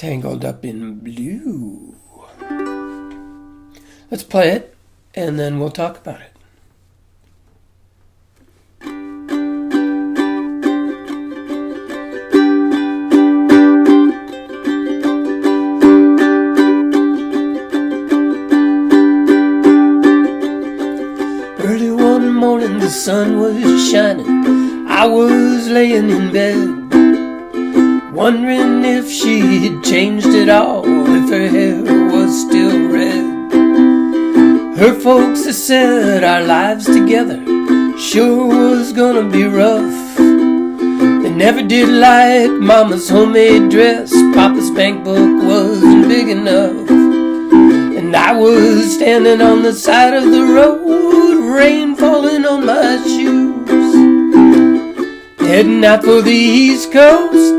Tangled Up in Blue. Let's play it, and then we'll talk about it. Early one morning the sun was shining. I was laying in bed, wondering if she'd changed at all, if her hair was still red. Her folks had said our lives together sure was gonna be rough. They never did like Mama's homemade dress. Papa's bank book wasn't big enough. And I was standing on the side of the road, rain falling on my shoes, heading out for the East Coast.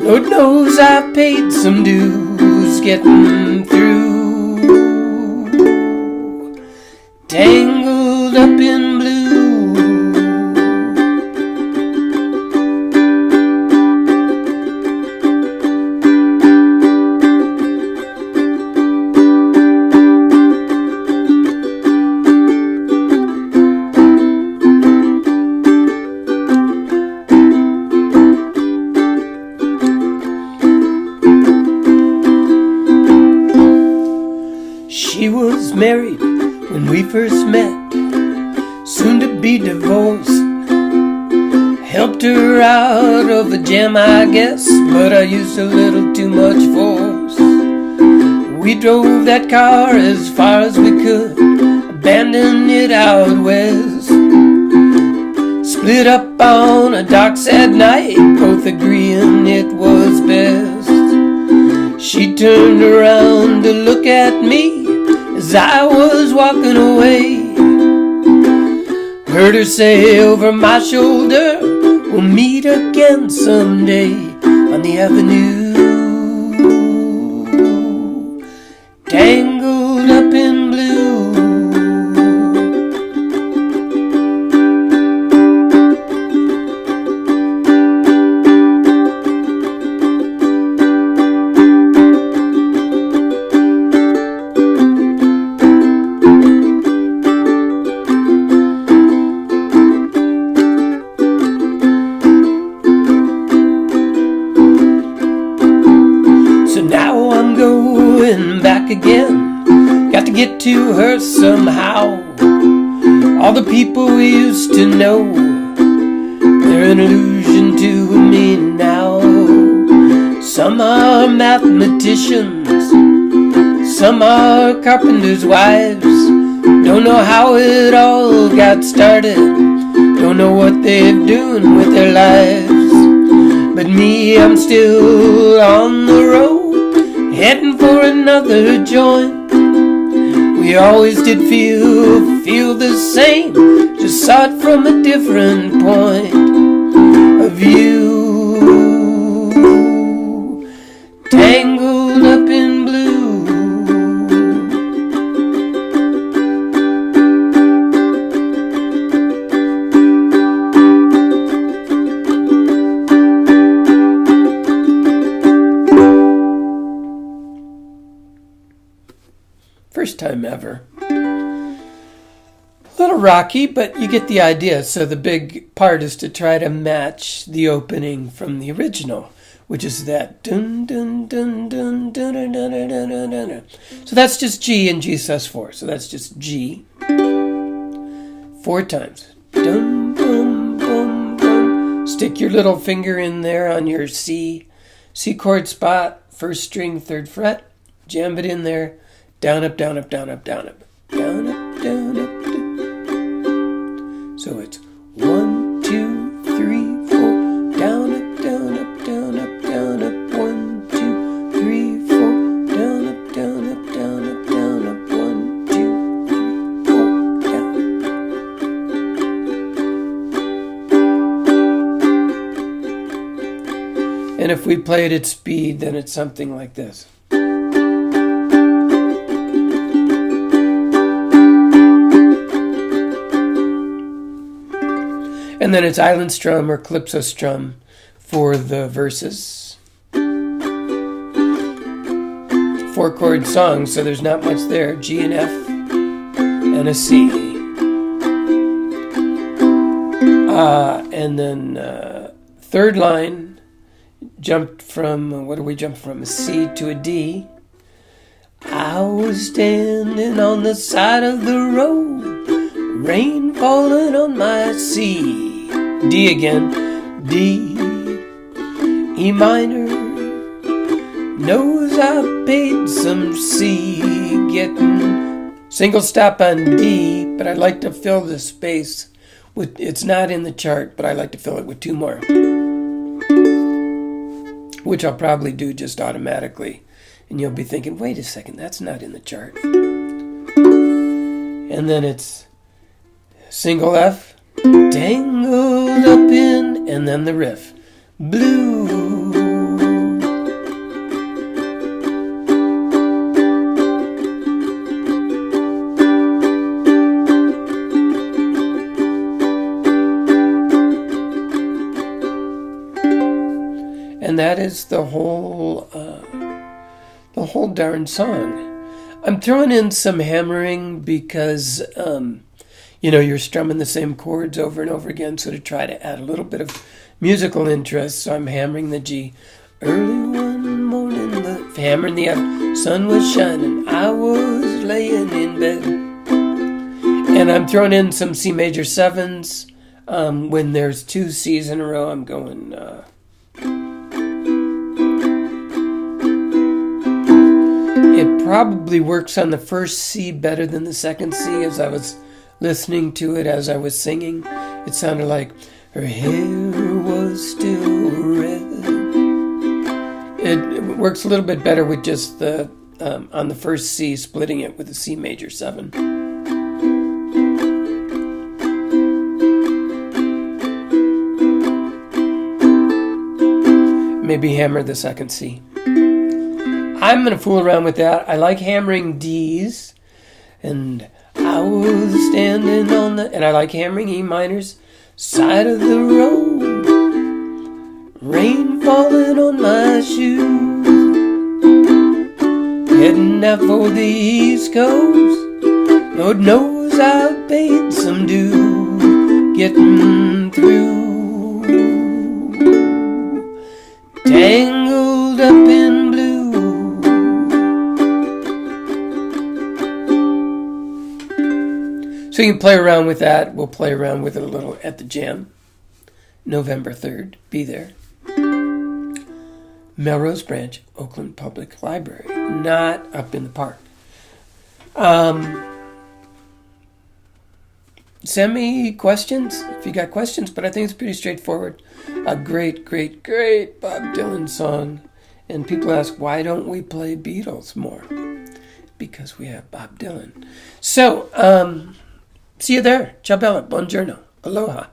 Lord knows I paid some dues getting through. Tangled up in blue. She was married when we first met, soon to be divorced. Helped her out of a jam, I guess, but I used a little too much force. We drove that car as far as we could, abandoned it out west. Split up on a dark, sad night, both agreeing it was best. She turned around to look at me as I was walking away. Heard her say over my shoulder, we'll meet again someday on the avenue. Tangled up in blue. Now I'm going back again. Got to get to her somehow. All the people we used to know, they're an illusion to me now. Some are mathematicians, some are carpenters' wives. Don't know how it all got started, don't know what they're doing with their lives. But me, I'm still on the road, heading for another joint. We always did feel the same, just saw it from a different point of view. Tangled up in blue. First time ever. A little rocky, but you get the idea. So the big part is to try to match the opening from the original, which is that dun dun dun dun dun dun dun dun dun dun dun. So that's just G and G sus4. So that's just G 4 times. Dum bum bum bum. Stick your little finger in there on your C chord spot, first string, 3rd fret. Jam it in there. Down, up, down, up, down, up, down, up. Down, up, down, up, down. So it's 1, 2, 3, 4. Down, up, down, up, down, up, down, up. 1, 2, 3, 4. Down, up, down, up, down, up, down, up. 1, 2, 3, 4. Down. And if we play it at speed, then it's something like this. And then it's island strum or calypso strum for the verses. 4-chord song, so there's not much there. G and F and a C. And then third line jumped from, what did we jump from? A C to a D. I was standing on the side of the road, rain falling on my C. D again. D, E minor, knows I paid some C, getting single stop on D, but I'd like to fill the space with, it's not in the chart, but I like to fill it with 2 more, which I'll probably do just automatically. And you'll be thinking, wait a second, that's not in the chart. And then it's single F, tangled up in, and then the riff. Blue. And that is the whole darn song. I'm throwing in some hammering because, you're strumming the same chords over and over again. So to try to add a little bit of musical interest, so I'm hammering the G. Early one morning, hammering the F. Sun was shining, I was laying in bed. And I'm throwing in some C major 7s. When there's 2 C's in a row, I'm going... It probably works on the first C better than the second C. As I was listening to it, as I was singing, it sounded like her hair was still red. It works a little bit better with just the on the first C, splitting it with a C major 7. Maybe hammer the second C. I'm going to fool around with that. I like hammering D's. And I was standing on the... And I like hammering E minors. Side of the road. Rain falling on my shoes. Heading out for the East Coast. Lord knows I've paid some dues. Getting through. Tangled up in blue. So you can play around with that. We'll play around with it a little at the jam. November 3rd. Be there. Melrose Branch, Oakland Public Library. Not up in the park. Send me questions if you got questions, but I think it's pretty straightforward. A great, great, great Bob Dylan song. And people ask, why don't we play Beatles more? Because we have Bob Dylan. So, see you there. Ciao bella. Buongiorno. Aloha.